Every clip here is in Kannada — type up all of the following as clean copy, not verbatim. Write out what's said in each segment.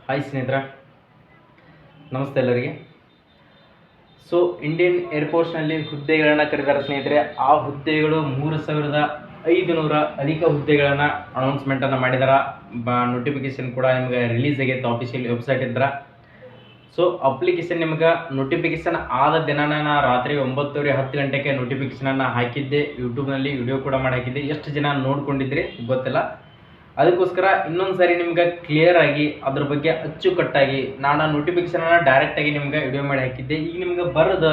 ಹಾಯ್ ಸ್ನೇಹಿತರೆ, ನಮಸ್ತೆ ಎಲ್ಲರಿಗೆ. ಸೊ ಇಂಡಿಯನ್ ಏರ್ಫೋರ್ಸ್ನಲ್ಲಿ ಹುದ್ದೆಗಳನ್ನು ಕರೆದಿದ್ದಾರೆ ಸ್ನೇಹಿತರೆ. ಆ ಹುದ್ದೆಗಳು 3500 ಅಧಿಕ ಹುದ್ದೆಗಳನ್ನು ಅನೌನ್ಸ್ಮೆಂಟನ್ನು ಮಾಡಿದ್ದಾರೆ. ನೋಟಿಫಿಕೇಶನ್ ಕೂಡ ನಿಮ್ಗೆ ರಿಲೀಸ್ ಆಗೈತೆ ಆಫಿಷಿಯಲ್ ವೆಬ್ಸೈಟ್ ಇದ್ರೆ. ಸೊ ಅಪ್ಲಿಕೇಶನ್ ನಿಮ್ಗೆ ನೋಟಿಫಿಕೇಶನ್ ಆದ ದಿನನ ರಾತ್ರಿ 9:30 ಗಂಟೆಗೆ ನೋಟಿಫಿಕೇಶನನ್ನು ಹಾಕಿದ್ದೆ. ಯೂಟ್ಯೂಬ್ನಲ್ಲಿ ವಿಡಿಯೋ ಕೂಡ ಮಾಡಿ ಹಾಕಿದ್ದೆ. ಎಷ್ಟು ಜನ ನೋಡ್ಕೊಂಡಿದ್ರಿ ಗೊತ್ತಿಲ್ಲ. ಅದಕ್ಕೋಸ್ಕರ ಇನ್ನೊಂದು ಸಾರಿ ನಿಮ್ಗೆ ಕ್ಲಿಯರ್ ಆಗಿ ಅದ್ರ ಬಗ್ಗೆ ಅಚ್ಚುಕಟ್ಟಾಗಿ ನಾನು ನೋಟಿಫಿಕೇಶನನ್ನು ಡೈರೆಕ್ಟಾಗಿ ನಿಮ್ಗೆ ವಿಡಿಯೋ ಮಾಡಿ ಹಾಕಿದ್ದೆ. ಈಗ ನಿಮ್ಗೆ ಬರೋದು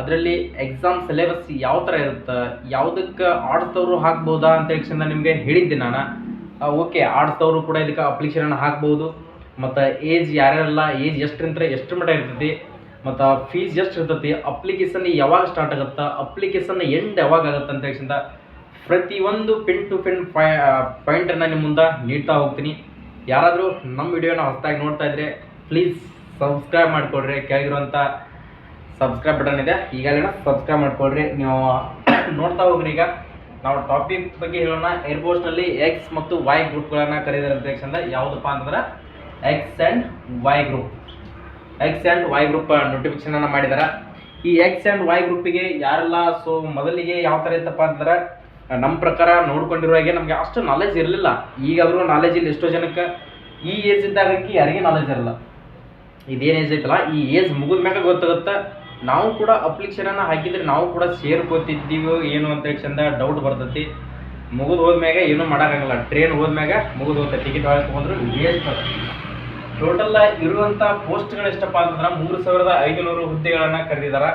ಅದರಲ್ಲಿ ಎಕ್ಸಾಮ್ ಸಿಲೆಬಸ್ ಯಾವ ಥರ ಇರುತ್ತೆ, ಯಾವುದಕ್ಕೆ ಆರ್ಟ್ಸ್ದವರು ಹಾಕ್ಬೋದಾ ಅಂತ ತಕ್ಷಣ ನಿಮಗೆ ಹೇಳಿದ್ದೆ ನಾನು. ಓಕೆ, ಆರ್ಟ್ಸ್ದವರು ಕೂಡ ಇದಕ್ಕೆ ಅಪ್ಲಿಕೇಶನನ್ನು ಹಾಕ್ಬೋದು. ಮತ್ತು ಏಜ್ ಯಾರ್ಯಾರೆಲ್ಲ ಏಜ್ ಎಷ್ಟರಿಂದ ಎಷ್ಟು ಮಟ್ಟ ಇರ್ತೈತಿ, ಮತ್ತು ಫೀಸ್ ಎಷ್ಟು ಇರ್ತೈತಿ, ಅಪ್ಲಿಕೇಶನ್ ಯಾವಾಗ ಸ್ಟಾರ್ಟ್ ಆಗುತ್ತೆ, ಅಪ್ಲಿಕೇಶನ್ ಎಂಡ್ ಯಾವಾಗ ಆಗುತ್ತೆ ಅಂತ ತಕ್ಷಣ ಪ್ರತಿಯೊಂದು ಪಿನ್ ಟು ಪಿನ್ ಪಾಯಿಂಟನ್ನು ನಿಮ್ಮ ಮುಂದೆ ನೀಡ್ತಾ ಹೋಗ್ತೀನಿ. ಯಾರಾದರೂ ನಮ್ಮ ವಿಡಿಯೋನ ಹೊಸದಾಗಿ ನೋಡ್ತಾ ಇದ್ದರೆ ಪ್ಲೀಸ್ ಸಬ್ಸ್ಕ್ರೈಬ್ ಮಾಡಿಕೊಡ್ರಿ. ಕೆಳಗಿರುವಂಥ ಸಬ್ಸ್ಕ್ರೈಬ್ ಬಟನ್ ಇದೆ, ಈಗಲೇ ಸಬ್ಸ್ಕ್ರೈಬ್ ಮಾಡಿಕೊಡ್ರಿ. ನೀವು ನೋಡ್ತಾ ಹೋಗ್ರಿ. ಈಗ ನಾವು ಟಾಪಿಕ್ ಬಗ್ಗೆ ಹೇಳೋಣ. ಏರ್ಫೋರ್ಸ್ನಲ್ಲಿ ಎಕ್ಸ್ ಮತ್ತು ವೈ ಗ್ರೂಪ್ಗಳನ್ನು ಕರೀತಾರೆ ಅಂತ ತಕ್ಷಣ ಯಾವುದಪ್ಪ ಅಂತಂದ್ರೆ X and Y group. X and Y group ನೋಟಿಫಿಕೇಶನನ್ನು ಮಾಡಿದ್ದಾರೆ. ಈ ಎಕ್ಸ್ ಆ್ಯಂಡ್ ವೈ ಗ್ರೂಪಿಗೆ ಯಾರೆಲ್ಲ, ಸೊ ಮೊದಲಿಗೆ ಯಾವ ಥರ ಇತ್ತಪ್ಪ ಅಂತಂದ್ರೆ ನಮ್ಮ ಪ್ರಕಾರ ನೋಡ್ಕೊಂಡಿರುವಾಗೆ ನಮಗೆ ಅಷ್ಟು ನಾಲೆಜ್ ಇರಲಿಲ್ಲ. ಈಗಾದರೂ ನಾಲೆಜ್ ಇಲ್ಲ ಎಷ್ಟೋ ಜನಕ್ಕೆ. ಈ ಏಜ್ ಇದ್ದಾಗ ಯಾರಿಗೆ ನಾಲೆಜ್ ಇರಲ್ಲ. ಇದೇನು ಏಜ್ ಐತಲ್ಲ, ಈ ಏಜ್ ಮುಗಿದ ಮ್ಯಾಗ ಗೊತ್ತಾಗುತ್ತೆ. ನಾವು ಕೂಡ ಅಪ್ಲಿಕೇಶನನ್ನು ಹಾಕಿದ್ರೆ ನಾವು ಕೂಡ ಸೇರ್ಕೋತಿದ್ದೀವೋ ಏನು ಅಂತ ಚಂದ ಡೌಟ್ ಬರ್ತೈತಿ. ಮುಗಿದು ಹೋದ್ಮ್ಯಾಗ ಏನೂ ಮಾಡೋಕ್ಕಾಗಲ್ಲ. ಟ್ರೈನ್ ಹೋದ್ಮ್ಯಾಗ ಮುಗಿದು ಹೋಗ್ತದೆ. ಟಿಕೆಟ್ ತೊಗೊಂಡ್ರು ವೇಸ್ಟ್. ಟೋಟಲ್ ಇರುವಂಥ ಪೋಸ್ಟ್ಗಳು ಎಷ್ಟಪ್ಪ ಅಂತಂದ್ರೆ 3500 ಹುದ್ದೆಗಳನ್ನು ಕರೆದಿದ್ದಾರೆ.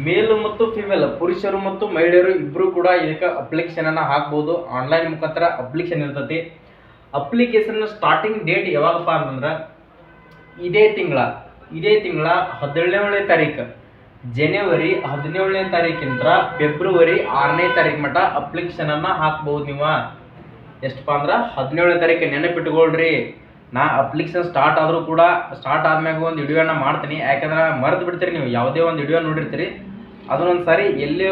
ಮೇಲು ಮತ್ತು ಫಿಮೇಲ್, ಪುರುಷರು ಮತ್ತು ಮಹಿಳೆಯರು ಇಬ್ಬರು ಕೂಡ ಇದಕ್ಕೆ ಅಪ್ಲಿಕೇಶನನ್ನು ಹಾಕ್ಬೋದು. ಆನ್ಲೈನ್ ಮುಖಾಂತರ ಅಪ್ಲಿಕೇಶನ್ ಇರ್ತೈತಿ. ಅಪ್ಲಿಕೇಶನ್ ಸ್ಟಾರ್ಟಿಂಗ್ ಡೇಟ್ ಯಾವಾಗಪ್ಪ ಅಂತಂದ್ರೆ ಇದೇ ತಿಂಗಳ 17ನೇ ತಾರೀಕು, ಜನವರಿ 17ನೇ ತಾರೀಕಿಂದ ಫೆಬ್ರವರಿ 6ನೇ ತಾರೀಕು ಮಟ್ಟ ಅಪ್ಲಿಕೇಶನನ್ನು ಹಾಕ್ಬೋದು. ನೀವು ಎಷ್ಟಪ್ಪ ಅಂದ್ರೆ 17ನೇ ತಾರೀಕು ನೆನಪಿಟ್ಕೊಳ್ರಿ. ನಾ ಅಪ್ಲಿಕೇಶನ್ ಸ್ಟಾರ್ಟ್ ಆದರೂ ಕೂಡ ಸ್ಟಾರ್ಟ್ ಆದ್ಮ್ಯಾಗ ಒಂದು ವಿಡಿಯೋನ ಮಾಡ್ತೀನಿ. ಯಾಕಂದ್ರೆ ಮರೆತು ಬಿಡ್ತೀರಿ. ನೀವು ಯಾವುದೇ ಒಂದು ವಿಡಿಯೋ ನೋಡಿರ್ತೀರಿ, ಅದನ್ನೊಂದು ಸಾರಿ ಎಲ್ಲೇ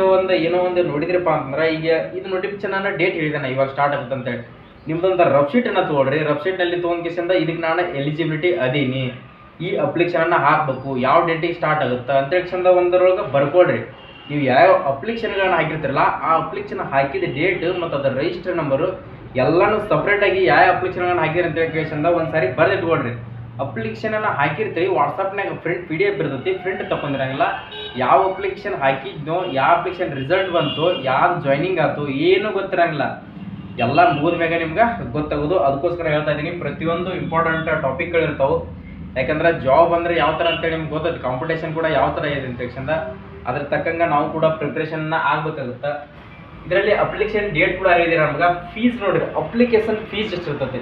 ಏನೋ ಒಂದು ನೋಡಿದ್ರಪ್ಪ ಅಂತಂದ್ರೆ ಈಗ ಇದು ನೋಟಿಫಿಕೇಶನ್ ಡೇಟ್ ಹೇಳಿದಾನೆ ಇವಾಗ ಸ್ಟಾರ್ಟ್ ಆಗುತ್ತೆ ಅಂತೇಳಿ. ನಿಮ್ದೊಂದು ರಫ್ ಶೀಟನ್ನು ತೊಗೊಳ್ರಿ. ರಫ್ ಶೀಟ್ನಲ್ಲಿ ತೊಗೊಂಡ್ಕಿಸಿಂದ ಇದಕ್ಕೆ ನಾನು ಎಲಿಜಿಬಿಲಿಟಿ ಅದೀನಿ, ಈ ಅಪ್ಲಿಕೇಶನನ್ನು ಹಾಕಬೇಕು, ಯಾವ ಡೇಟಿಗೆ ಸ್ಟಾರ್ಟ್ ಆಗುತ್ತೆ ಅಂತೇಳಿ ಚಂದ ಒಂದರೊಳಗೆ ಬರ್ಕೊಳ್ರಿ. ನೀವು ಯಾವ ಅಪ್ಲಿಕೇಶನ್ಗಳನ್ನ ಹಾಕಿರ್ತೀರಲ್ಲ ಆ ಅಪ್ಲಿಕೇಶನ್ ಹಾಕಿದ ಡೇಟ್ ಮತ್ತು ಅದರ ರಿಜಿಸ್ಟರ್ ನಂಬರು ಎಲ್ಲನೂ ಸಪ್ರೇಟಾಗಿ ಯಾವ ಅಪ್ಲಿಕೇಶನ್ಗಳನ್ನ ಹಾಕಿದ್ರಿ ಅಂತ ಕೇಳಿಸಿಂದ ಒಂದು ಸಾರಿ ಬರೆದಿಟ್ಕೊಳ್ರಿ. ಅಪ್ಲಿಕೇಶನನ್ನು ಹಾಕಿರ್ತೀವಿ ವಾಟ್ಸಪ್ನಾಗ ಪ್ರಿಂಟ್ PDF ಇರ್ತೈತಿ, ಪ್ರಿಂಟ್ ತಗೊಂಡಿರಂಗಿಲ್ಲ. ಯಾವ ಅಪ್ಲಿಕೇಶನ್ ಹಾಕಿದ್ನೋ, ಯಾವ ಅಪ್ಲಿಕೇಶನ್ ರಿಸಲ್ಟ್ ಬಂತು, ಯಾವ್ದು ಜಾಯ್ನಿಂಗ್ ಆಯ್ತು ಏನೂ ಗೊತ್ತಿರಂಗಿಲ್ಲ. ಎಲ್ಲ ಮುಗಿದ ಮ್ಯಾಗ ನಿಮ್ಗೆ ಗೊತ್ತಾಗೋದು. ಅದಕ್ಕೋಸ್ಕರ ಹೇಳ್ತಾ ಇದ್ದೀನಿ, ಪ್ರತಿಯೊಂದು ಇಂಪಾರ್ಟೆಂಟ್ ಟಾಪಿಕ್ಗಳಿರ್ತಾವೆ. ಯಾಕಂದ್ರೆ ಜಾಬ್ ಅಂದರೆ ಯಾವ ಥರ ಅಂತೇಳಿ ನಿಮ್ಗೆ ಗೊತ್ತೈತಿ. ಕಾಂಪಿಟೇಷನ್ ಕೂಡ ಯಾವ ಥರ ಇದೆ ಅಂತ ತಕ್ಷಣ ಅದ್ರ ತಕ್ಕಂಗೆ ನಾವು ಕೂಡ ಪ್ರಿಪ್ರೇಷನ್ನ ಆಗಬೇಕಾಗುತ್ತೆ. ಇದರಲ್ಲಿ ಅಪ್ಲಿಕೇಶನ್ ಡೇಟ್ ಕೂಡ ಹೇಳಿದ್ದೀರ ನಮ್ಗೆ. ಫೀಸ್ ನೋಡಿರಿ, ಅಪ್ಲಿಕೇಶನ್ ಫೀಸ್ ಎಷ್ಟು ಇರ್ತೈತಿ.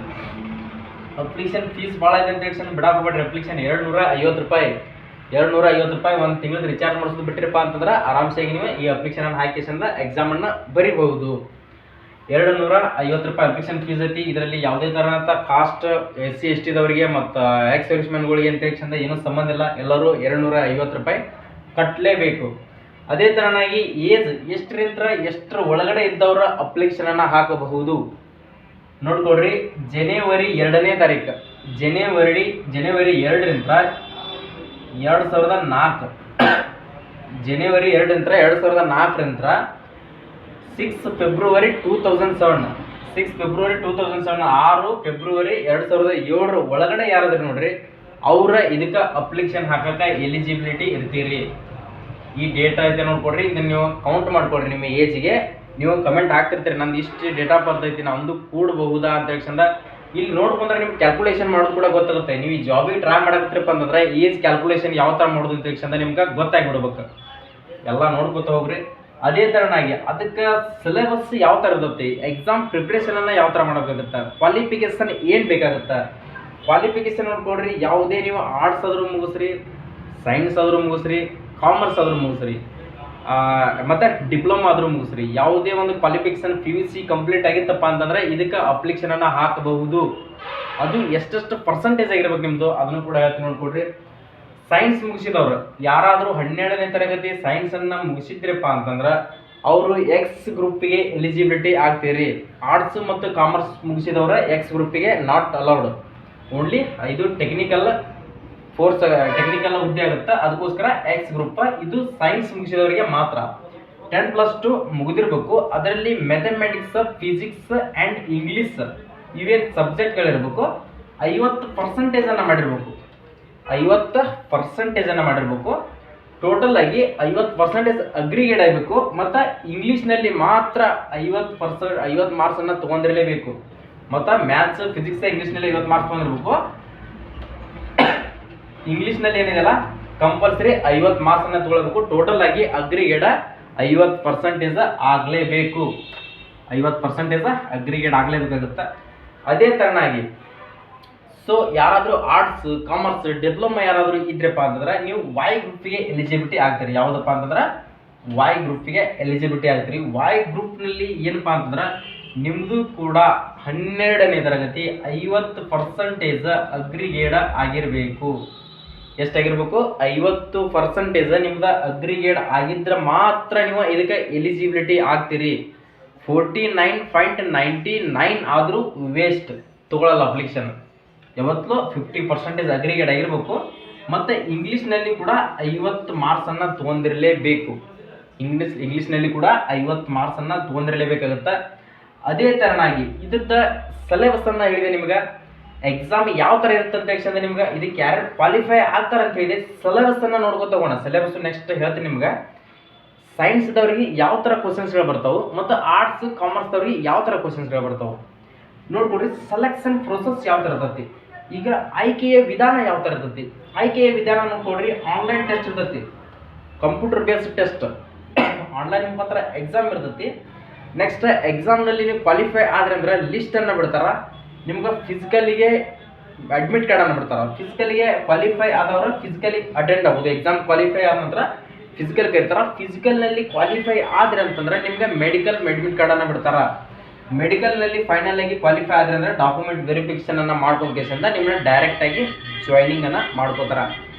ಅಪ್ಲಿಕೇಶನ್ ಫೀಸ್ ಭಾಳ ಇದೆ ಅಂತ ಹೇಳಿ ಬಿಡಾಕೋಬೇಡ್ರಿ. ಅಪ್ಲಿಕೇಶನ್ 250 ರೂಪಾಯಿ. 250 ರೂಪಾಯಿ ಒಂದು ತಿಂಗಳಿಗೆ ರಿಚಾರ್ಜ್ ಮಾಡಿಸೋದು ಬಿಟ್ಟಿರಪ್ಪ ಅಂತಂದ್ರೆ ಆರಾಮ್ಸಾಗಿ ನೀವು ಈ ಅಪ್ಲಿಕೇಶನ್ ಹಾಕಿಸಿಂದ ಎಕ್ಸಾಮನ್ನು ಬರಿಬಹುದು. 250 ರೂಪಾಯಿ ಅಪ್ಲಿಕೇಶನ್ ಫೀಸ್ ಐತಿ. ಇದರಲ್ಲಿ ಯಾವುದೇ ಥರದ ಕಾಸ್ಟ್ SC ST ದವರಿಗೆ ಮತ್ತು ಎಕ್ಸ್ ಸರ್ವಿಸ್ಮೆನ್ಗಳಿಗೆ ಅಂತ ಹೇಳಿ ಏನೂ ಸಂಬಂಧ ಇಲ್ಲ. ಎಲ್ಲರೂ 250 ರೂಪಾಯಿ ಕಟ್ಟಲೇಬೇಕು. ಅದೇ ಥರನಾಗಿ ಏಜ್ ಎಷ್ಟರಿಂದ ಎಷ್ಟರ ಒಳಗಡೆ ಇದ್ದವರ ಅಪ್ಲಿಕೇಶನನ್ನು ಹಾಕಬಹುದು ನೋಡ್ಕೊಡ್ರಿ. ಜನವರಿ 2ನೇ ತಾರೀಕು, ಜನವರಿ 2ರಿಂದ 2004, ಜನವರಿ 2ರಿಂದ 2004ರಿಂದ 6 ಫೆಬ್ರವರಿ 2007, 6 ಫೆಬ್ರವರಿ 2007, 6 ಫೆಬ್ರವರಿ 2007 ಒಳಗಡೆ ಯಾರಾದ್ರೂ ನೋಡ್ರಿ ಅವರ ಇದಕ್ಕೆ ಅಪ್ಲಿಕೇಶನ್ ಹಾಕಕ್ಕೆ ಎಲಿಜಿಬಿಲಿಟಿ ಇರ್ತೀರಿ. ಈ ಡೇಟಾ ಐತೆ ನೋಡ್ಕೊಡ್ರಿ. ಇದನ್ನು ನೀವು ಕೌಂಟ್ ಮಾಡ್ಕೊಡ್ರಿ. ನಿಮ್ಮ ಏಜ್ಗೆ ನೀವು ಕಮೆಂಟ್ ಹಾಕ್ತಿರ್ತೀರಿ, ನಂದು ಇಷ್ಟು ಡೇಟಾ ಬರ್ತೈತಿ, ನಮ್ಮದು ಕೂಡಬಹುದಾ ಅಂತ ಹೇಳ್ಸಂದ ಇಲ್ಲಿ ನೋಡ್ಕೊಂಡ್ರೆ ನಿಮ್ಗೆ ಕ್ಯಾಲ್ಕುಲೇಷನ್ ಮಾಡೋದು ಕೂಡ ಗೊತ್ತಾಗುತ್ತೆ. ನೀವು ಈ ಜಾಬಿಗೆ ಟ್ರೈ ಮಾಡಕತ್ತಿರಪ್ಪ ಅಂತಂದ್ರೆ ಏಜ್ ಕ್ಯಾಲ್ಕುಲೇಷನ್ ಯಾವ ಥರ ಮಾಡೋದು ಅಂತ ಹೇಳ್ಸಂದ ನಿಮ್ಗೆ ಗೊತ್ತಾಗ್ಬಿಡ್ಬೇಕು. ಎಲ್ಲ ನೋಡ್ಕೊತ ಹೋಗ್ರಿ. ಅದೇ ಥರನಾಗಿ ಅದಕ್ಕೆ ಸಿಲೆಬಸ್ ಯಾವ ಥರ ಇರುತ್ತೆ, ಎಕ್ಸಾಮ್ ಪ್ರಿಪ್ರೇಷನನ್ನು ಯಾವ ಥರ ಮಾಡೋಕ್ಕಾಗುತ್ತೆ, ಕ್ವಾಲಿಫಿಕೇಷನ್ ಏನು ಬೇಕಾಗುತ್ತೆ. ಕ್ವಾಲಿಫಿಕೇಷನ್ ನೋಡ್ಕೊಡ್ರಿ. ಯಾವುದೇ ನೀವು ಆರ್ಟ್ಸ್ ಆದರೂ ಮುಗಿಸ್ರಿ, ಸೈನ್ಸ್ ಆದರೂ ಮುಗಿಸ್ರಿ, ಕಾಮರ್ಸ್ ಆದರೂ ಮುಗಿಸ್ರಿ, ಮತ್ತು ಡಿಪ್ಲೊಮಾ ಆದರೂ ಮುಗಿಸ್ರಿ. ಯಾವುದೇ ಒಂದು ಕ್ವಾಲಿಫಿಕೇಷನ್ PUC ಕಂಪ್ಲೀಟ್ ಆಗಿತ್ತಪ್ಪ ಅಂತಂದರೆ ಇದಕ್ಕೆ ಅಪ್ಲಿಕೇಶನನ್ನು ಹಾಕಬಹುದು. ಅದು ಎಷ್ಟೆಷ್ಟು ಪರ್ಸೆಂಟೇಜ್ ಆಗಿರ್ಬೇಕು ನಿಮ್ಮದು ಅದನ್ನು ಕೂಡ ಹೇಳ್ತೀನಿ ನೋಡ್ಕೊಡ್ರಿ. ಸೈನ್ಸ್ ಮುಗಿಸಿದವ್ರು ಯಾರಾದರೂ 12ನೇ ತರಗತಿ ಸೈನ್ಸನ್ನು ಮುಗಿಸಿದ್ರಪ್ಪ ಅಂತಂದ್ರೆ ಅವರು ಎಕ್ಸ್ ಗ್ರೂಪಿಗೆ ಎಲಿಜಿಬಿಲಿಟಿ ಆಗ್ತೀರಿ. ಆರ್ಟ್ಸ್ ಮತ್ತು ಕಾಮರ್ಸ್ ಮುಗಿಸಿದವರ ಎಕ್ಸ್ ಗ್ರೂಪಿಗೆ ನಾಟ್ ಅಲೌಡ್. ಓನ್ಲಿ ಇದು ಟೆಕ್ನಿಕಲ್ ಹುದ್ದೆ ಆಗುತ್ತೆ. ಅದಕ್ಕೋಸ್ಕರ ಎಕ್ಸ್ ಗ್ರೂಪ್. ಇದು ಸೈನ್ಸ್ ಮುಗಿಸಿದವರಿಗೆ ಮಾತ್ರ. 10+2 ಮುಗಿದಿರ್ಬೇಕು. ಅದರಲ್ಲಿ ಮ್ಯಾಥಮೆಟಿಕ್ಸ್, ಫಿಸಿಕ್ಸ್ ಆ್ಯಂಡ್ ಇಂಗ್ಲೀಷ್ ಇವೇನು ಸಬ್ಜೆಕ್ಟ್ಗಳಿರ್ಬೇಕು 50% ಮಾಡಿರ್ಬೇಕು. 50% ಮಾಡಿರ್ಬೇಕು. ಟೋಟಲ್ ಆಗಿ 50% ಅಗ್ರಿಗೇಟ್ ಆಗಬೇಕು. ಮತ್ತು ಇಂಗ್ಲೀಷ್ನಲ್ಲಿ ಮಾತ್ರ 50 ಮಾರ್ಕ್ಸನ್ನು ತೊಗೊಂಡಿರಲೇಬೇಕು. ಮತ್ತು ಮ್ಯಾಥ್ಸ್, ಫಿಸಿಕ್ಸ್, ಇಂಗ್ಲೀಷ್ನಲ್ಲಿ 50 ಮಾರ್ಕ್ಸ್ ತೊಗೊಂಡಿರ್ಬೇಕು. ಇಂಗ್ಲೀಷ್ನಲ್ಲಿ ಏನಿದೆಲ್ಲ ಕಂಪಲ್ಸರಿ 50 ಮಾರ್ಕ್ಸನ್ನು ತೊಗೊಳ್ಬೇಕು. ಟೋಟಲ್ ಆಗಿ ಅಗ್ರಿಗೇಟ್ 50% ಆಗಲೇಬೇಕು. 50% ಅಗ್ರಿಗೇಟ್ ಆಗಲೇಬೇಕಾಗುತ್ತೆ. ಅದೇ ಥರನಾಗಿ ಸೊ ಯಾರಾದರೂ ಆರ್ಟ್ಸ್, ಕಾಮರ್ಸ್, ಡಿಪ್ಲೊಮಾ ಯಾರಾದರೂ ಇದ್ರಪ್ಪ ಅಂತಂದ್ರೆ ನೀವು ವಾಯ್ ಗ್ರೂಪಿಗೆ ಎಲಿಜಿಬಿಲಿಟಿ ಆಗ್ತೀರಿ. ಯಾವುದಪ್ಪ ಅಂತಂದ್ರೆ ವಾಯ್ ಗ್ರೂಪಿಗೆ ಎಲಿಜಿಬಿಲಿಟಿ ಆಗ್ತೀರಿ. ವಾಯ್ ಗ್ರೂಪ್ನಲ್ಲಿ ಏನಪ್ಪ ಅಂತಂದ್ರೆ ನಿಮ್ಮದು ಕೂಡ 12ನೇ ತರಗತಿ 50% ಅಗ್ರಿಗೇಟ್ ಆಗಿರಬೇಕು. ಎಷ್ಟಾಗಿರ್ಬೇಕು? 50% ನಿಮ್ದು ಅಗ್ರಿಗೇಟ್ ಆಗಿದ್ರೆ ಮಾತ್ರ ನೀವು ಇದಕ್ಕೆ ಎಲಿಜಿಬಿಲಿಟಿ ಆಗ್ತೀರಿ. 49.99 ಆದರೂ ವೇಸ್ಟ್, ತಗೊಳ್ಳಲ್ಲ ಅಪ್ಲಿಕೇಶನ್. ಯಾವತ್ತೂ 50% ಅಗ್ರಿಗೇಟ್ ಆಗಿರ್ಬೇಕು. ಮತ್ತು ಇಂಗ್ಲೀಷ್ನಲ್ಲಿ ಕೂಡ 50 ಮಾರ್ಕ್ಸನ್ನು ತೊಗೊಂಡಿರಲೇಬೇಕು. ಇಂಗ್ಲೀಷ್ನಲ್ಲಿ ಕೂಡ 50 ಮಾರ್ಕ್ಸನ್ನು ತೊಗೊಂಡಿರಲೇಬೇಕಾಗುತ್ತೆ. ಅದೇ ಥರನಾಗಿ ಇದ್ರದ್ದು ಸಿಲೆಬಸ್ಸನ್ನು ಹೇಳಿದೆ ನಿಮ್ಗೆ. ಎಕ್ಸಾಮ್ ಯಾವ ಥರ ಇರುತ್ತೆ ಅಂತ ಹೇಳಿದ್ರೆ ನಿಮ್ಗೆ ಇದಕ್ಕೆ ಯಾರು ಕ್ವಾಲಿಫೈ ಆಗ್ತಾರೆ ಅಂತ ಹೇಳಿದೆ. ಸಿಲೆಬಸ್ಸನ್ನು ನೋಡ್ಕೊತ ಹೋಗೋಣ. ಸಿಲೆಬಸ್ ನೆಕ್ಸ್ಟ್ ಹೇಳ್ತೀನಿ ನಿಮ್ಗೆ. ಸೈನ್ಸ್ದವ್ರಿಗೆ ಯಾವ ಥರ ಕ್ವಶನ್ಸ್ಗಳು ಬರ್ತಾವೆ ಮತ್ತು ಆರ್ಟ್ಸ್, ಕಾಮರ್ಸ್ದವ್ರಿಗೆ ಯಾವ ಥರ ಕ್ವಶನ್ಸ್ಗಳು ಬರ್ತಾವೆ ನೋಡ್ಕೊಡ್ರಿ. ಸೆಲೆಕ್ಷನ್ ಪ್ರೊಸೆಸ್ ಯಾವ ಥರ ಇರ್ತೈತಿ, ಈಗ ಆಯ್ಕೆಯ ವಿಧಾನ ಯಾವ ಥರ ಇರ್ತೈತಿ. ಆಯ್ಕೆಯ ವಿಧಾನ ನೋಡ್ಕೊಡ್ರಿ. ಆನ್ಲೈನ್ ಟೆಸ್ಟ್ ಇರ್ತೈತಿ, ಕಂಪ್ಯೂಟರ್ ಬೇಸ್ಡ್ ಟೆಸ್ಟ್, ಆನ್ಲೈನ್ ಮುಖಾಂತರ ಎಕ್ಸಾಮ್ ಇರ್ತೈತಿ. ನೆಕ್ಸ್ಟ್ ಎಕ್ಸಾಮ್ನಲ್ಲಿ ನೀವು ಕ್ವಾಲಿಫೈ ಆದ್ರೆ ಅಂದ್ರೆ ಲಿಸ್ಟನ್ನು ಬಿಡ್ತಾರ. ನಿಮ್ಗೆ ಫಿಸಿಕಲಿಗೆ ಅಡ್ಮಿಟ್ ಕಾರ್ಡನ್ನು ಬಿಡ್ತಾರೆ. ಫಿಸಿಕಲಿಗೆ ಕ್ವಾಲಿಫೈ ಆದವರು ಫಿಸಿಕಲಿ ಅಟೆಂಡ್ ಆಗೋದು. ಎಕ್ಸಾಮ್ ಕ್ವಾಲಿಫೈ ಆದ ನಂತರ ಫಿಸಿಕಲ್ ಕರೀತಾರೆ. ಫಿಸಿಕಲ್ನಲ್ಲಿ ಕ್ವಾಲಿಫೈ ಆದ್ರೆ ಅಂತಂದ್ರೆ ನಿಮ್ಗೆ ಮೆಡಿಕಲ್ ಅಡ್ಮಿಟ್ ಕಾರ್ಡನ್ನು ಬಿಡ್ತಾರೆ. ಮೆಡಿಕಲ್ನಲ್ಲಿ ಫೈನಲ್ ಆಗಿ ಕ್ವಾಲಿಫೈ ಆದ್ರೆ ಅಂದರೆ ಡಾಕ್ಯುಮೆಂಟ್ ವೆರಿಫಿಕೇಷನನ್ನು ಮಾಡ್ಕೋಬೇಕಂತ ನಿಮ್ಮನ್ನ ಡೈರೆಕ್ಟಾಗಿ ಜಾಯ್ನಿಂಗನ್ನು ಮಾಡ್ಕೋತಾರೆ.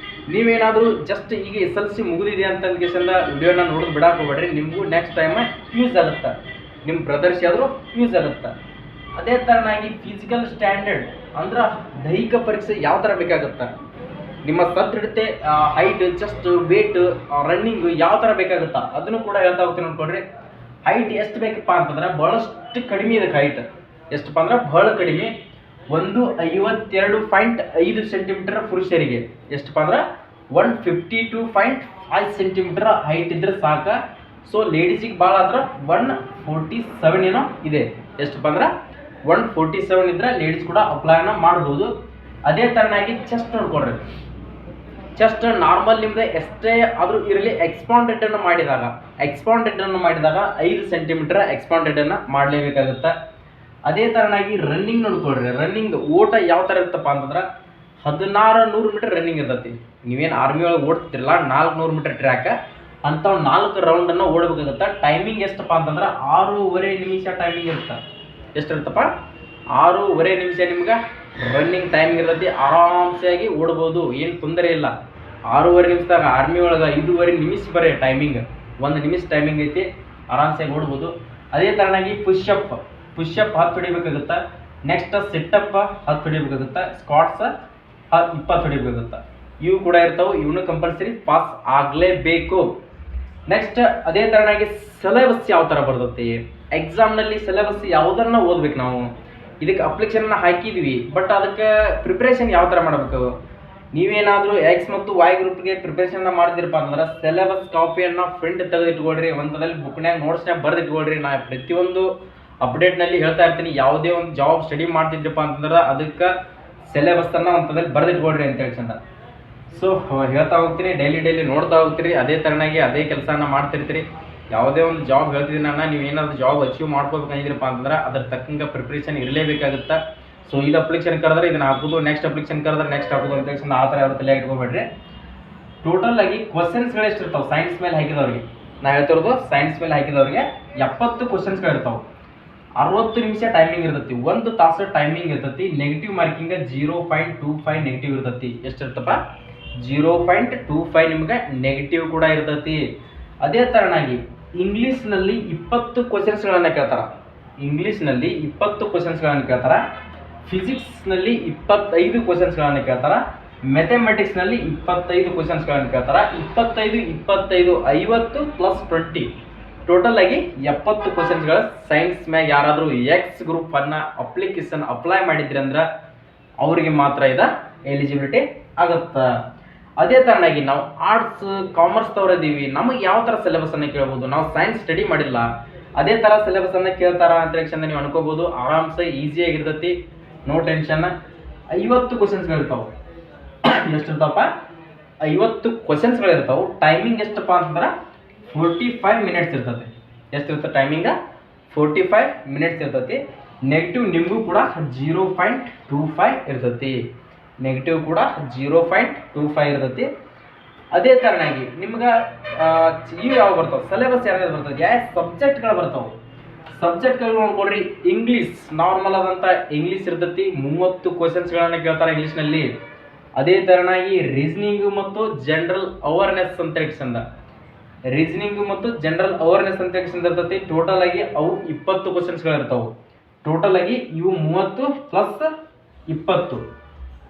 ನೀವೇನಾದರೂ ಜಸ್ಟ್ ಈಗ SLC ಮುಗಿದಿದೆ ಅಂತ ವಿಡಿಯೋನ ನೋಡೋದು ಬಿಡಕ್ಕೆ ಹೋಗ್ಬೇಡ್ರಿ. ನಿಮಗೂ ನೆಕ್ಸ್ಟ್ ಟೈಮ್ ಯೂಸ್ ಆಗುತ್ತೆ, ನಿಮ್ಮ ಬ್ರದರ್ಸ್ ಆದರೂ ಯೂಸ್ ಆಗುತ್ತೆ. ಅದೇ ಥರನಾಗಿ ಫಿಸಿಕಲ್ ಸ್ಟ್ಯಾಂಡರ್ಡ್ ಅಂದ್ರೆ ದೈಹಿಕ ಪರೀಕ್ಷೆ ಯಾವ ಥರ ಬೇಕಾಗುತ್ತೆ, ನಿಮ್ಮ ಸದೃಢತೆ, ಹೈಟ್, ಚೆಸ್ಟ್, ವೇಟ್, ರನ್ನಿಂಗ್ ಯಾವ ಥರ ಬೇಕಾಗುತ್ತಾ ಅದನ್ನು ಕೂಡ ಹೇಳ್ತಾ ಹೋಗ್ತೀನಿ. ನೋಡ್ಕೊಡ್ರಿ. ಹೈಟ್ ಎಷ್ಟು ಬೇಕಪ್ಪ ಅಂತಂದ್ರೆ ಭಾಳಷ್ಟು ಕಡಿಮೆ ಇದಕ್ಕೆ. ಹೈಟ್ ಎಷ್ಟಪ್ಪ ಅಂದ್ರೆ ಭಾಳ ಕಡಿಮೆ. 152.5 ಸೆಂಟಿಮೀಟರ್ ಪುರುಷರಿಗೆ, ಎಷ್ಟಪ್ಪ ಅಂದ್ರೆ 152.5 ಸೆಂಟಿಮೀಟರ್ ಹೈಟ್ ಇದ್ರೆ ಸಾಕ. ಸೊ ಲೇಡೀಸಿಗೆ ಭಾಳ ಆದ್ರೆ 147 ಏನೋ ಇದೆ. ಎಷ್ಟಪ್ಪ ಅಂದ್ರೆ 147 ಇದ್ರೆ ಲೇಡೀಸ್ ಕೂಡ ಅಪ್ಲೈನ ಮಾಡ್ಬೋದು. ಅದೇ ಥರನಾಗಿ ಚೆಸ್ಟ್ ನೋಡ್ಕೊಡ್ರಿ. ಚೆಸ್ಟ್ ನಾರ್ಮಲ್ ನಿಮ್ದು ಎಷ್ಟೇ ಆದರೂ ಇರಲಿ ಎಕ್ಸ್ಪಾಂಡೆಡನ್ನು ಮಾಡಿದಾಗ 5 ಸೆಂಟಿಮೀಟರ್ ಎಕ್ಸ್ಪಾಂಡೆಡನ್ನು ಮಾಡಲೇಬೇಕಾಗುತ್ತೆ. ಅದೇ ಥರನಾಗಿ ರನ್ನಿಂಗ್ ನೋಡ್ಕೊಳ್ರಿ. ರನ್ನಿಂಗ್ ಓಟ ಯಾವ ಥರ ಇರುತ್ತಪ್ಪ ಅಂತಂದ್ರೆ 1600 ಮೀಟರ್ ರನ್ನಿಂಗ್ ಇರ್ತೈತಿ. ನೀವೇನು ಆರ್ಮಿ ಒಳಗೆ ಓಡ್ತಿರಲ್ಲ 400 ಮೀಟರ್ ಟ್ರ್ಯಾಕ್ ಅಂಥವು 4 ರೌಂಡನ್ನು ಓಡಬೇಕಾಗುತ್ತೆ. ಟೈಮಿಂಗ್ ಎಷ್ಟಪ್ಪ ಅಂತಂದ್ರೆ 6.5 ನಿಮಿಷ ಟೈಮಿಂಗ್ ಇರುತ್ತೆ. ಎಷ್ಟಿರುತ್ತಪ್ಪ? 6.5 ನಿಮಿಷ ನಿಮ್ಗೆ ರನ್ನಿಂಗ್ ಟೈಮಿಂಗ್ ಇರ್ತೈತಿ. ಆರಾಮ್ಸೆಯಾಗಿ ಓಡ್ಬೋದು, ಏನು ತೊಂದರೆ ಇಲ್ಲ. 6.5 ನಿಮಿಷದಾಗ ಆರ್ಮಿ ಒಳಗೆ 5.5 ನಿಮಿಷ ಬರೀ ಟೈಮಿಂಗ್, 1 ನಿಮಿಷ ಟೈಮಿಂಗ್ ಐತಿ, ಆರಾಮ್ಸೆಯಾಗಿ ಓಡ್ಬೋದು. ಅದೇ ಥರನಾಗಿ ಪುಷಪ್ 10 ಹೊಡಿಬೇಕಾಗುತ್ತೆ. ನೆಕ್ಸ್ಟ್ ಸಿಟ್ಟಪ್ 10 ಹೊಡಿಬೇಕಾಗುತ್ತೆ. ಸ್ಕ್ವಾಟ್ಸ್ 20 ಹೊಡಿಬೇಕಾಗುತ್ತೆ. ಇವು ಕೂಡ ಇರ್ತಾವೆ. ಇವನು ಕಂಪಲ್ಸರಿ ಪಾಸ್ ಆಗಲೇಬೇಕು. ನೆಕ್ಸ್ಟ್ ಅದೇ ಥರನಾಗಿ ಸಿಲೆಬಸ್ ಯಾವ ಥರ ಬರ್ತೈತಿ. ಎಕ್ಸಾಮ್ನಲ್ಲಿ ಸಿಲೆಬಸ್ ಯಾವುದನ್ನು ಓದ್ಬೇಕು ನಾವು. ಇದಕ್ಕೆ ಅಪ್ಲಿಕೇಶನ್ನ ಹಾಕಿದ್ವಿ, ಬಟ್ ಅದಕ್ಕೆ ಪ್ರಿಪ್ರೇಷನ್ ಯಾವ ಥರ ಮಾಡಬೇಕು. ನೀವೇನಾದರೂ ಎಕ್ಸ್ ಮತ್ತು ವಾಯ್ ಗ್ರೂಪ್ಗೆ ಪ್ರಿಪ್ರೇಷನ್ನ ಮಾಡಿದಿರಪ್ಪ ಅಂದ್ರೆ ಸಿಲೆಬಸ್ ಕಾಪಿಯನ್ನು ಪ್ರಿಂಟ್ ತೆಗೆದಿಟ್ಕೊಳ್ರಿ. ಒಂಥರದಲ್ಲಿ ಬುಕ್ನ್ಯಾಗ ನೋಟ್ಸ್ನ್ಯಾಗ ಬರೆದಿಟ್ಕೊಳ್ರಿ. ನಾ ಪ್ರತಿಯೊಂದು ಅಪ್ಡೇಟ್ನಲ್ಲಿ ಹೇಳ್ತಾ ಇರ್ತೀನಿ. ಯಾವುದೇ ಒಂದು ಜಾಬ್ ಸ್ಟಡಿ ಮಾಡ್ತಿದ್ರಪ್ಪ ಅಂತಂದ್ರೆ ಅದಕ್ಕೆ ಸಿಲೆಬಸ್ಸನ್ನು ಒಂಥರದಲ್ಲಿ ಬರೆದಿಟ್ಕೊಳ್ರಿ ಅಂತ ಹೇಳ್ಸಂದ. ಸೊ ಹೇಳ್ತಾ ಹೋಗ್ತೀನಿ, ಡೈಲಿ ನೋಡ್ತಾ ಹೋಗ್ತೀರಿ. ಅದೇ ಥರನಾಗಿ ಅದೇ ಕೆಲಸನ ಮಾಡ್ತಿರ್ತೀರಿ. ಯಾವುದೇ ಒಂದು ಜಾಬ್ ಹೇಳ್ತಿದ್ದೀನಿ ನಾನು, ನೀವು ಏನಾದರೂ ಜಾಬ್ ಅಚೀವ್ ಮಾಡ್ಕೋಬೇಕಂದಿದ್ರಪ್ಪ ಅಂತಂದ್ರೆ ಅದ್ರ ತಕ್ಕಂಗೆ ಪ್ರಿಪ್ರೇಷನ್ ಇರಲೇಬೇಕಾಗುತ್ತೆ. ಸೊ ಇದು ಅಪ್ಲಿಕೇಶನ್ ಕರೆದ್ರೆ ಇದನ್ನು ಹಾಕೋದು, ನೆಕ್ಸ್ಟ್ ಅಪ್ಲಿಕೇಶನ್ ಕರೆದ್ರೆ ನೆಕ್ಸ್ಟ್ ಹಾಕೋದು ಅಂತ ಹೇಳಿ ಆ ಥರ ಯಾರು ತಲೆ ಇಟ್ಕೋಬೇಡ್ರಿ. ಟೋಟಲ್ ಆಗಿ ಕ್ವಶನ್ಸ್ಗಳು ಎಷ್ಟಿರ್ತಾವೆ ಸೈನ್ಸ್ ಮೇಲೆ ಹಾಕಿದವ್ರಿಗೆ, ನಾ ಹೇಳ್ತಿರೋದು ಸೈನ್ಸ್ ಮೇಲೆ ಹಾಕಿದವ್ರಿಗೆ 70 ಕ್ವಶನ್ಸ್ಗಳು ಇರ್ತಾವೆ. 60 ನಿಮಿಷ ಟೈಮಿಂಗ್ ಇರ್ತೈತಿ. 1 ತಾಸು ಟೈಮಿಂಗ್ ಇರ್ತೈತಿ. ನೆಗೆಟಿವ್ ಮಾರ್ಕಿಂಗ್ 0.25 ನೆಗೆಟಿವ್ ಇರ್ತೈತಿ. ಎಷ್ಟಿರ್ತಪ್ಪ? 0.25 ನಿಮ್ಗೆ ನೆಗೆಟಿವ್ ಕೂಡ ಇರ್ತೈತಿ. ಅದೇ ಥರನಾಗಿ ಇಂಗ್ಲೀಷ್ನಲ್ಲಿ 20 ಕ್ವಶನ್ಸ್ಗಳನ್ನು ಕೇಳ್ತಾರೆ. ಫಿಸಿಕ್ಸ್ನಲ್ಲಿ 25 ಕ್ವಶನ್ಸ್ಗಳನ್ನು ಕೇಳ್ತಾರೆ, ಮ್ಯಾಥಮೆಟಿಕ್ಸ್ನಲ್ಲಿ 25 ಕ್ವಶನ್ಸ್ಗಳನ್ನು ಕೇಳ್ತಾರೆ. 25 25 50 ಪ್ಲಸ್ 20 ಟೋಟಲ್ ಆಗಿ 70 ಕ್ವಶನ್ಸ್ಗಳು ಸೈನ್ಸ್ ಮ್ಯಾಗ ಯಾರಾದರೂ ಎಕ್ಸ್ ಗ್ರೂಪ್ ಅನ್ನ ಅಪ್ಲಿಕೇಶನ್ ಅಪ್ಲೈ ಮಾಡಿದ್ರಿ ಅಂದ್ರೆ ಅವರಿಗೆ ಮಾತ್ರ ಇದು ಎಲಿಜಿಬಿಲಿಟಿ ಆಗುತ್ತೆ. ಅದೇ ತರನಾಗಿ ನಾವು ಆರ್ಟ್ಸ್ ಕಾಮರ್ಸ್ ತವರಿದ್ದೀವಿ, ನಮಗೆ ಯಾವ ಥರ ಸಿಲೆಬಸ್ ಅನ್ನು ಕೇಳ್ಬೋದು, ನಾವು ಸೈನ್ಸ್ ಸ್ಟಡಿ ಮಾಡಿಲ್ಲ, ಅದೇ ಥರ ಸಿಲೆಬಸ್ ಅನ್ನು ಕೇಳ್ತಾರ ಅಂತ ತಕ್ಷಣ ನೀವು ಅನ್ಕೋಬಹುದು. ಆರಾಮ್ಸೆ ಈಸಿಯಾಗಿರ್ತೈತಿ, ನೋ ಟೆನ್ಷನ್. 50 ಕ್ವಶನ್ಸ್ಗಳಿರ್ತಾವೆ. ಎಷ್ಟಿರ್ತಾವಪ್ಪ? 50 ಕ್ವಶನ್ಸ್ಗಳಿರ್ತಾವೆ. ಟೈಮಿಂಗ್ ಎಷ್ಟಪ್ಪ ಅಂತಂದ್ರೆ 45 ಮಿನಿಟ್ಸ್ ಇರ್ತದೆ. ಎಷ್ಟಿರ್ತದೆ ಟೈಮಿಂಗ? 45 ಮಿನಿಟ್ಸ್ ಇರ್ತೈತಿ. ನೆಗೆಟಿವ್ ನಿಮಗೂ ಕೂಡ 0.25 ಇರ್ತೈತಿ. ನೆಗೆಟಿವ್ ಕೂಡ 0.25 ಇರ್ತೈತಿ. ಅದೇ ಥರನಾಗಿ ನಿಮ್ಗೆ ಇವು ಯಾವ ಬರ್ತಾವೆ, ಸಿಲೆಬಸ್ ಯಾವ್ದು ಬರ್ತದೆ, ಯಾವ ಸಬ್ಜೆಕ್ಟ್ಗಳು ಬರ್ತಾವೆ. ಸಬ್ಜೆಕ್ಟ್ಗಳು ನೋಡ್ಕೊಡ್ರಿ. ಇಂಗ್ಲೀಷ್ ನಾರ್ಮಲ್ ಆದಂಥ ಇಂಗ್ಲೀಷ್ ಇರ್ತೈತಿ. 30 ಕ್ವಶನ್ಸ್ಗಳನ್ನು ಕೇಳ್ತಾರೆ ಇಂಗ್ಲೀಷ್ನಲ್ಲಿ. ಅದೇ ಥರನಾಗಿ ರೀಸನಿಂಗು ಮತ್ತು ಜನರಲ್ ಅವೇರ್ನೆಸ್ ಅಂತ ಚಂದ, ರೀಸನಿಂಗು ಮತ್ತು ಜನರಲ್ ಅವೇರ್ನೆಸ್ ಅಂತ ಇರ್ತೈತಿ. ಟೋಟಲ್ ಆಗಿ ಅವು 20 ಕ್ವಶನ್ಸ್ಗಳಿರ್ತಾವೆ. ಟೋಟಲ್ ಆಗಿ ಇವು 30 ಪ್ಲಸ್ 20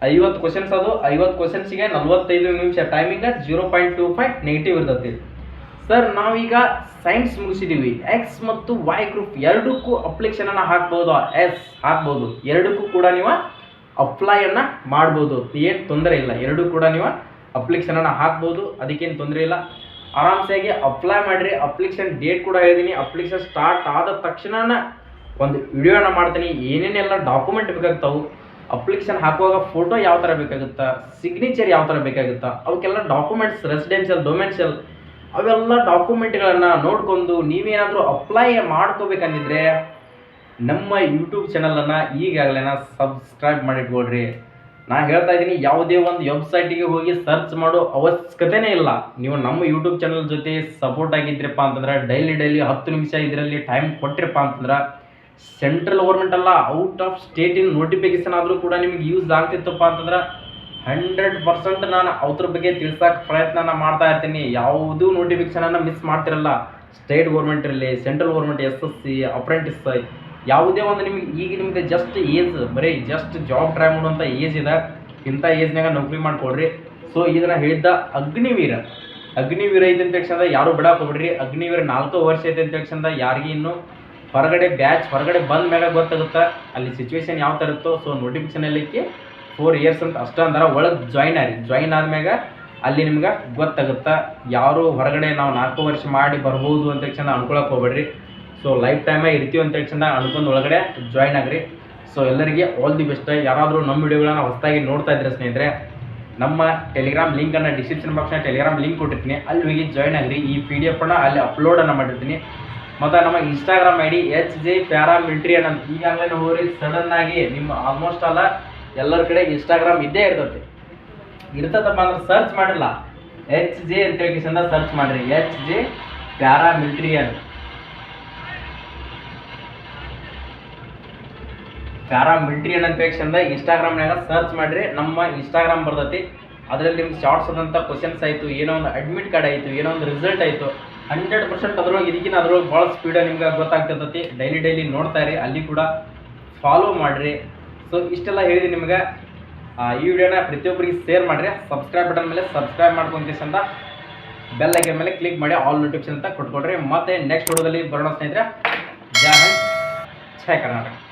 50 ಕ್ವಶನ್ಸ್. ಅದು 50 ಕ್ವಶನ್ಸಿಗೆ 45 ನಿಮಿಷ. ಟೈಮಿಂಗ 0.25 ನೆಗೆಟಿವ್ ಇರ್ತೈತಿ. ಸರ್ ನಾವೀಗ ಸೈನ್ಸ್ ಮುಗಿಸಿದ್ದೀವಿ, ಎಕ್ಸ್ ಮತ್ತು ವೈ ಗ್ರೂಪ್ ಎರಡಕ್ಕೂ ಅಪ್ಲಿಕೇಶನನ್ನು ಹಾಕ್ಬೋದು, ಎಸ್ ಹಾಕ್ಬೋದು. ಎರಡಕ್ಕೂ ಕೂಡ ನೀವು ಅಪ್ಲೈಯನ್ನು ಮಾಡ್ಬೋದು, ಏನು ತೊಂದರೆ ಇಲ್ಲ. ಎರಡೂ ಕೂಡ ನೀವು ಅಪ್ಲಿಕೇಶನನ್ನು ಹಾಕ್ಬೋದು, ಅದಕ್ಕೇನು ತೊಂದರೆ ಇಲ್ಲ. ಆರಾಮ್ಸಾಗಿ ಅಪ್ಲೈ ಮಾಡಿರಿ. ಅಪ್ಲಿಕೇಶನ್ ಡೇಟ್ ಕೂಡ ಹೇಳಿದ್ದೀನಿ. ಅಪ್ಲಿಕೇಶನ್ ಸ್ಟಾರ್ಟ್ ಆದ ತಕ್ಷಣ ಒಂದು ವಿಡಿಯೋನ ಮಾಡ್ತೀನಿ, ಏನೇನೆಲ್ಲ ಡಾಕ್ಯುಮೆಂಟ್ ಬೇಕಾಗ್ತಾವೆ, ಅಪ್ಲಿಕೇಶನ್ ಹಾಕುವಾಗ ಫೋಟೋ ಯಾವ ಥರ ಬೇಕಾಗುತ್ತಾ, ಸಿಗ್ನೇಚರ್ ಯಾವ ಥರ ಬೇಕಾಗುತ್ತಾ, ಅವಕ್ಕೆಲ್ಲ ಡಾಕ್ಯುಮೆಂಟ್ಸ್, ರೆಸಿಡೆನ್ಷಿಯಲ್ ಡೊಮೆನ್ಷಿಯಲ್ ಅವೆಲ್ಲ ಡಾಕ್ಯುಮೆಂಟ್ಗಳನ್ನು ನೋಡ್ಕೊಂಡು ನೀವೇನಾದರೂ ಅಪ್ಲೈ ಮಾಡ್ಕೋಬೇಕಂದಿದ್ರೆ ನಮ್ಮ ಯೂಟ್ಯೂಬ್ ಚಾನಲನ್ನು ಈಗಾಗಲೇ ಸಬ್ಸ್ಕ್ರೈಬ್ ಮಾಡಿಟ್ಕೊಳ್ರಿ. ನಾ ಹೇಳ್ತಾ ಇದ್ದೀನಿ, ಯಾವುದೇ ಒಂದು ವೆಬ್ಸೈಟಿಗೆ ಹೋಗಿ ಸರ್ಚ್ ಮಾಡೋ ಅವಶ್ಯಕತೆನೇ ಇಲ್ಲ. ನೀವು ನಮ್ಮ ಯೂಟ್ಯೂಬ್ ಚಾನಲ್ ಜೊತೆ ಸಪೋರ್ಟ್ ಆಗಿದ್ರಪ್ಪ ಅಂತಂದ್ರೆ ಡೈಲಿ 10 ನಿಮಿಷ ಇದರಲ್ಲಿ ಟೈಮ್ ಕೊಟ್ಟಿರಪ್ಪ ಅಂತಂದ್ರೆ ಸೆಂಟ್ರಲ್ ಗೌರ್ಮೆಂಟ್ ಅಲ್ಲ, ಔಟ್ ಆಫ್ ಸ್ಟೇಟಿನ ನೋಟಿಫಿಕೇಶನ್ ಆದರೂ ಕೂಡ ನಿಮಗೆ ಯೂಸ್ ಆಗ್ತಿತ್ತಪ್ಪ ಅಂತಂದ್ರೆ 100% ನಾನು ಅವ್ರ ಬಗ್ಗೆ ತಿಳ್ಸಕ್ಕೆ ಪ್ರಯತ್ನ ಮಾಡ್ತಾ ಇರ್ತೀನಿ. ಯಾವುದೂ ನೋಟಿಫಿಕೇಶನನ್ನು ಮಿಸ್ ಮಾಡ್ತಿರಲ್ಲ. ಸ್ಟೇಟ್ ಗೌರ್ಮೆಂಟ್ ಇರಲಿ, ಸೆಂಟ್ರಲ್ ಗೌರ್ಮೆಂಟ್, SSC, ಅಪ್ರೆಂಟಿಸ್, ಯಾವುದೇ ಒಂದು ನಿಮಗೆ ಜಸ್ಟ್ ಏಜ್, ಬರೀ ಜಸ್ಟ್ ಜಾಬ್ ಟ್ರೈ ಮಾಡುವಂಥ ಏಜ್ ಇದೆ. ಇಂಥ ಏಜ್ನಾಗ ನೌಕರಿ ಮಾಡ್ಕೊಡ್ರಿ. ಸೊ ಇದನ್ನು ಹೇಳಿದ್ದ ಅಗ್ನಿವೀರ ಐತೆ ಅಂತ ತಕ್ಷಣ ಯಾರು ಬಿಡಕ್ಕೆ ಹೋಗ್ಬಿಡ್ರಿ. ಅಗ್ನಿವೀರ 4 ವರ್ಷ ಐತೆ ಅಂತ ತಕ್ಷಣ ಯಾರಿಗೆ ಇನ್ನೂ ಹೊರಗಡೆ ಹೊರಗಡೆ ಬಂದ ಮೇಲೆ ಗೊತ್ತಾಗುತ್ತೆ ಅಲ್ಲಿ ಸಿಚುವೇಶನ್ ಯಾವ ಥರ ಇರುತ್ತೋ. ಸೊ ನೋಟಿಫಿಕೇಶನ್ ಅಲ್ಲಿಕ್ಕೆ 4 ಇಯರ್ಸ್ ಅಂತ ಅಷ್ಟೇ ಅಂದ್ರೆ ಒಳಗೆ ಜಾಯಿನ್ ಆದ್ಮ್ಯಾಗ ಅಲ್ಲಿ ನಿಮ್ಗೆ ಗೊತ್ತಾಗುತ್ತೆ. ಯಾರು ಹೊರಗಡೆ ನಾವು 4 ವರ್ಷ ಮಾಡಿ ಬರ್ಬೋದು ಅಂತ ತಕ್ಷಣ ಅನ್ಕೊಳಕ್ಕೆ ಹೋಗ್ಬೇಡ್ರಿ. ಸೊ ಲೈಫ್ ಟೈಮೇ ಇರ್ತೀವಿ ಅಂತ ತಕ್ಷಣ ಅನ್ಕೊಂಡು ಒಳಗಡೆ ಜಾಯಿನ್ ಆಗ್ರಿ. ಸೊ ಎಲ್ಲರಿಗೆ ಆಲ್ ದಿ ಬೆಸ್ಟ್. ಯಾರಾದರೂ ನಮ್ಮ ವಿಡಿಯೋಗಳನ್ನ ಹೊಸದಾಗಿ ನೋಡ್ತಾ ಇದ್ರೆ ಸ್ನೇಹಿತರೆ, ನಮ್ಮ ಟೆಲಿಗ್ರಾಮ್ ಲಿಂಕನ್ನು ಡಿಸ್ಕ್ರಿಪ್ಷನ್ ಬಾಕ್ಸ್ನ ಟೆಲಿಗ್ರಾಮ್ ಲಿಂಕ್ ಕೊಟ್ಟಿರ್ತೀನಿ, ಅಲ್ಲಿ ಹೋಗಿ ಜಾಯಿನ್ ಆಗ್ರಿ. ಈ PDF ಅಲ್ಲಿ ಅಪ್ಲೋಡನ್ನು ಮಾಡಿರ್ತೀನಿ. ಮತ್ತು ನಮ್ಮ ಇನ್ಸ್ಟಾಗ್ರಾಮ್ ID HJ ಪ್ಯಾರಾಮಿಲಿಟ್ರಿ ಅಂತ ಈಗಾಗಲೇ ಹೋಗ್ರಿ. ಸಡನ್ನಾಗಿ ನಿಮ್ಮ ಆಲ್ಮೋಸ್ಟ್ ಅಲ್ಲ ಎಲ್ಲರ ಕಡೆ ಇನ್ಸ್ಟಾಗ್ರಾಮ್ ಇದ್ದೇ ಇರ್ತದಪ್ಪ ಅಂದ್ರೆ ಸರ್ಚ್ ಮಾಡಿಲ್ಲ, HJ ಅಂತೇಳಿ ಸರ್ಚ್ ಮಾಡಿರಿ. HJ ಪ್ಯಾರಾಮಿಲಿಟ್ರಿ ಅಂತ ಚಂದ ಇನ್ಸ್ಟಾಗ್ರಾಮ್ನಾಗ ಸರ್ಚ್ ಮಾಡಿರಿ. ನಮ್ಮ ಇನ್ಸ್ಟಾಗ್ರಾಮ್ ಬರ್ತೈತಿ. ಅದರಲ್ಲಿ ನಿಮ್ಗೆ ಶಾರ್ಟ್ಸ್ ಆದಂಥ ಕ್ವಶನ್ಸ್ ಆಯಿತು, ಏನೋ ಒಂದು ಅಡ್ಮಿಟ್ ಕಾರ್ಡ್ ಆಯಿತು, ಏನೋ ಒಂದು ರಿಸಲ್ಟ್ ಆಯಿತು, 100% ಅದ್ರೊಳಗೆ ಅದ್ರೊಳಗೆ ಭಾಳ ಸ್ಪೀಡಾಗಿ ನಿಮ್ಗೆ ಗೊತ್ತಾಗ್ತಿರ್ತೈತಿ. ಡೈಲಿ ನೋಡ್ತಾ ಇರಿ, ಅಲ್ಲಿ ಕೂಡ ಫಾಲೋ ಮಾಡಿರಿ. ಸೊ ಇಷ್ಟೆಲ್ಲ ಹೇಳಿದೆ ನಿಮ್ಗೆ. ಈ ವಿಡಿಯೋನ ಪ್ರತಿಯೊಬ್ಬರಿಗೆ ಶೇರ್ ಮಾಡಿರಿ. ಸಬ್ಸ್ಕ್ರೈಬ್ ಬಟನ್ ಮೇಲೆ ಸಬ್ಸ್ಕ್ರೈಬ್ ಮಾಡ್ಕೊಂತ ಬೆಲ್ ಐಕನ್ ಮೇಲೆ ಕ್ಲಿಕ್ ಮಾಡಿ ಆಲ್ ನೋಟಿಫಿಕೇಶನ್ ಅಂತ ಕೊಟ್ಕೊಡ್ರಿ. ಮತ್ತೆ ನೆಕ್ಸ್ಟ್ ವಿಡಿಯೋದಲ್ಲಿ ಬರೋಣ ಸ್ನೇಹಿತರೆ. ಜೈ ಹಿಂದ್, ಜೈ ಕರ್ನಾಟಕ.